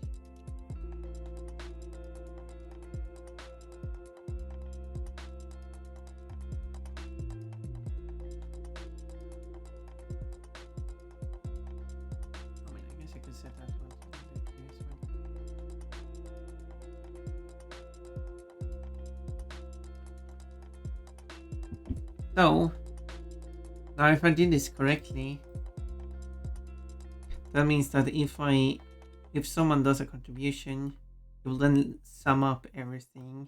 [SPEAKER 1] I mean, I guess I could set that one to the previous one. So, now if I did this correctly, that means that if someone does a contribution, it will then sum up everything.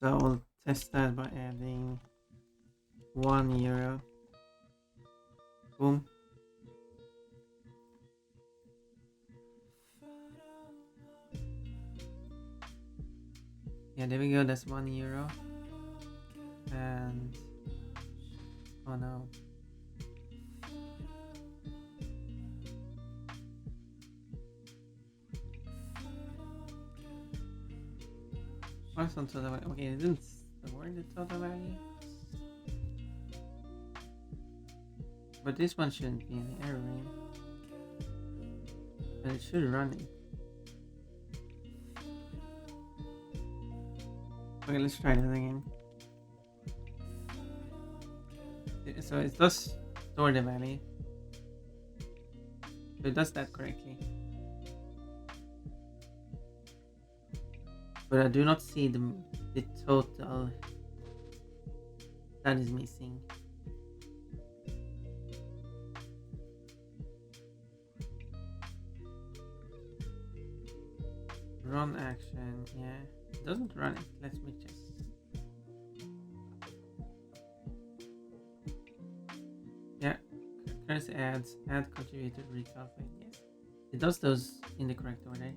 [SPEAKER 1] So I'll test that by adding €1. Boom. Yeah, there we go. That's €1. And oh no. What's on total value? Okay, it didn't store the total value. But this one shouldn't be an error. And it should run it. Okay, let's try that again. So it does store the value. So it does that correctly. But I do not see the total that is missing. Run action, yeah. It doesn't run it. Let me check. Yeah, currency adds, add contributor, recalculate. Yes, it does those in the correct order.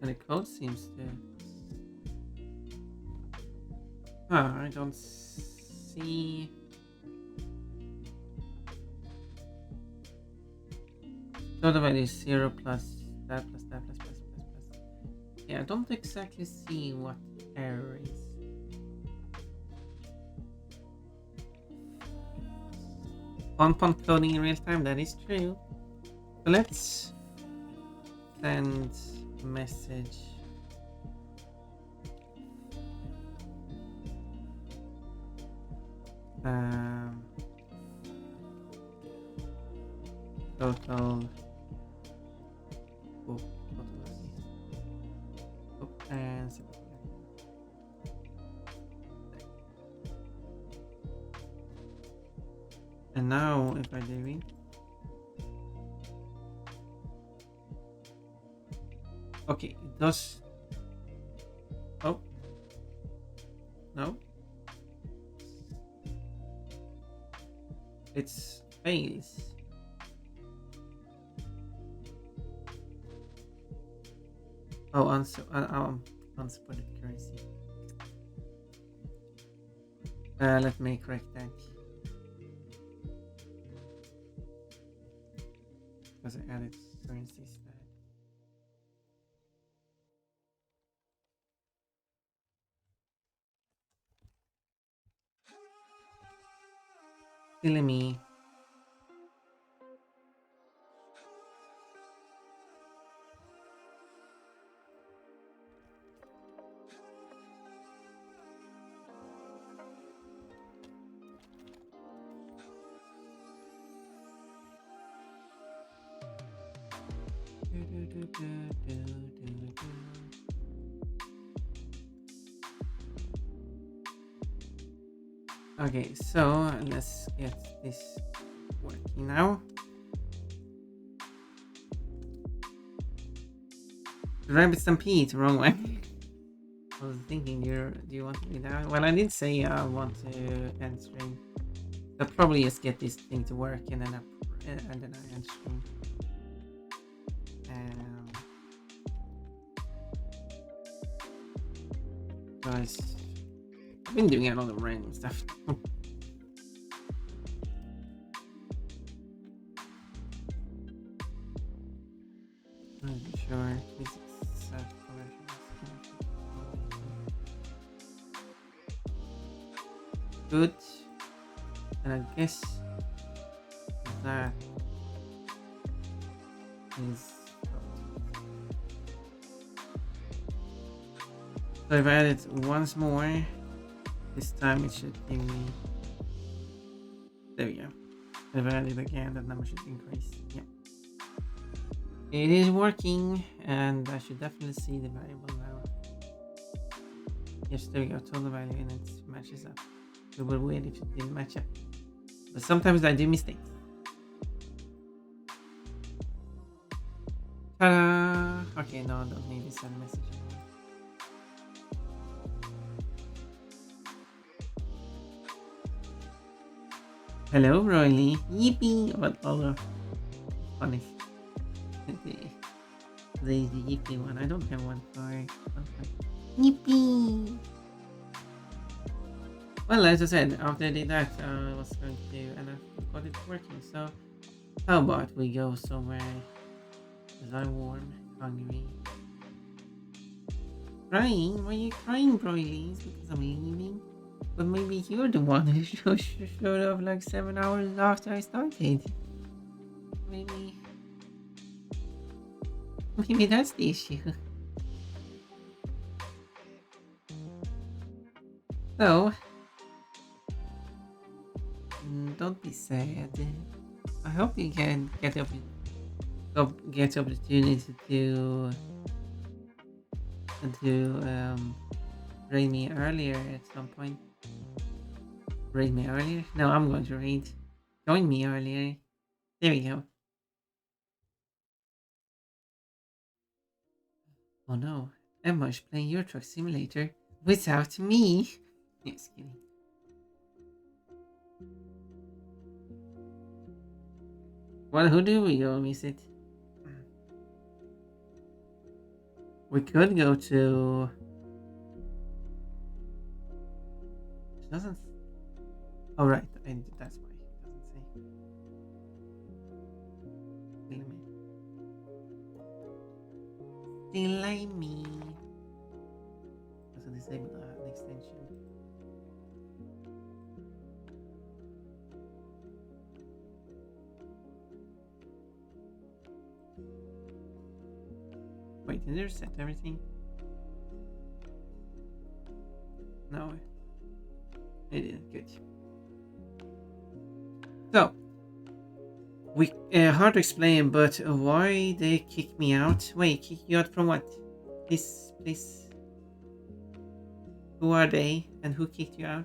[SPEAKER 1] And the code seems to. I don't see. Total value is 0 plus that plus that plus. Yeah, I don't exactly see what error is. One-point coding in real time, that is true. So let's send a message. Total. And now if I do it, okay, it does. Oh no, it's fails. Oh, unsupported currency. Let me correct that. because I added currency instead. Silly me. Okay, so let's get this working now. Rabbit Stampede, wrong way. I was thinking, do you want to be down? Well, I did say I want to end stream. I'll probably just get this thing to work and then I end stream. Guys, I've been doing a lot of random stuff. I'm sure this is good, and I guess that is. So if I add it once more, this time it should give me. There we go. If I add it again, that number should increase. Yeah. It is working, and I should definitely see the variable now. Yes, there we go. Total value, and it matches up. It would be weird if it didn't match up. But sometimes I do mistakes. Ta-da! Okay, no, I don't need to send a message anymore. Hello, Roily. Yippee! What other funny? The yippee one. I don't have one for yippee. Well, as I said, after I did that, I was going to, and I got it working. So, how about we go somewhere? Because I'm warm, hungry. Crying? Why are you crying, Broilies? Because I'm leaving? But maybe you're the one who showed up like 7 hours after I started. Maybe that's the issue. So, don't be sad. I hope you can get the opportunity to raid me earlier at some point. Raid me earlier? No, I'm going to raid. Join me earlier. There we go. Oh no, Emma is playing Euro Truck Simulator without me. Just kidding. Well, who do we go visit? We could go to. It doesn't. Oh right, and that's why it doesn't say. Delay me. Also disable the extension. Wait, did they reset everything? No. It didn't. Good. So, we hard to explain, but why they kicked me out? Wait, kick you out from what? Please. Who are they, and who kicked you out?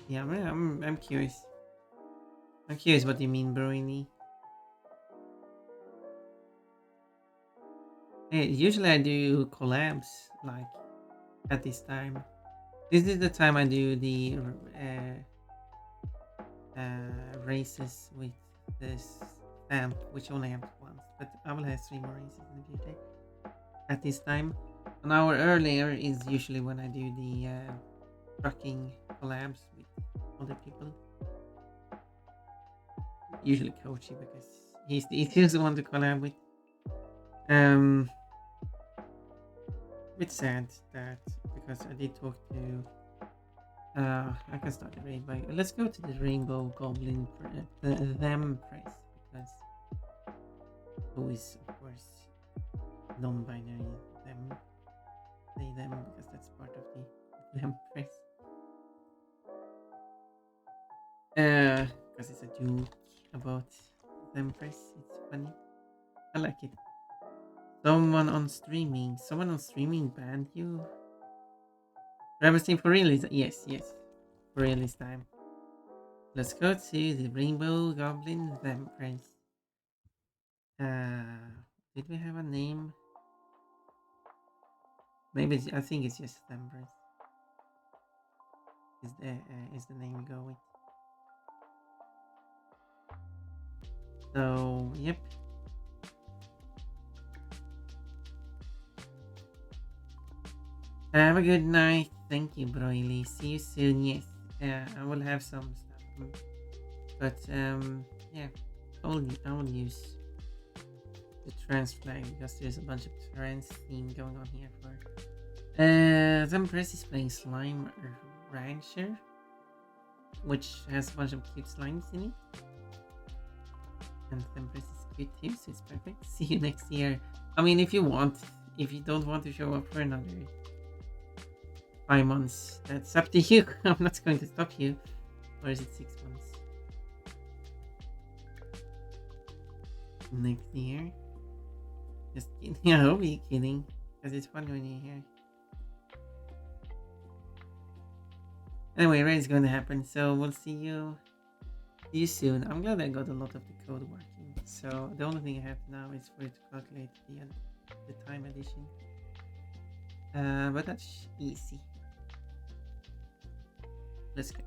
[SPEAKER 1] Yeah, I'm curious. I'm curious what you mean, Broini. Hey, usually I do collabs like at this time. This is the time I do the races with this stamp, which only have once, but I will have 3 more races in the future. At this time, an hour earlier is usually when I do the trucking collabs with other people. Usually Kochi because he's the easiest one to collab with. Um, bit sad that because I did talk to. I can start the rainbow. Let's go to the Rainbow Goblin them price because who is of course non-binary them they them because that's part of the them price. Because it's a joke about them price. It's funny. I like it. Someone on streaming banned you. Reversing for real is yes, yes. For real this time. Let's go to the Rainbow Goblin them price. Did we have a name? Maybe I think it's just Thembris. Is the name we go with? So yep. Have a good night. Thank you, Broily. See you soon. Yes. I will have some stuff. But yeah, I will use the trans flag because there's a bunch of trans theme going on here for. Thembris is playing Slime Rancher, which has a bunch of cute slimes in it. And Thembris is cute too, so it's perfect. See you next year. I mean, if you want. If you don't want to show up for another 5 months, that's up to you. I'm not going to stop you. Or is it 6 months? Next year? Just kidding. I hope you're kidding. Because it's fun when you're here. Anyway, raid's going to happen, so we'll see you soon. I'm glad I got a lot of the code working. So the only thing I have now is for it to calculate the time addition. But that's easy. Let's go.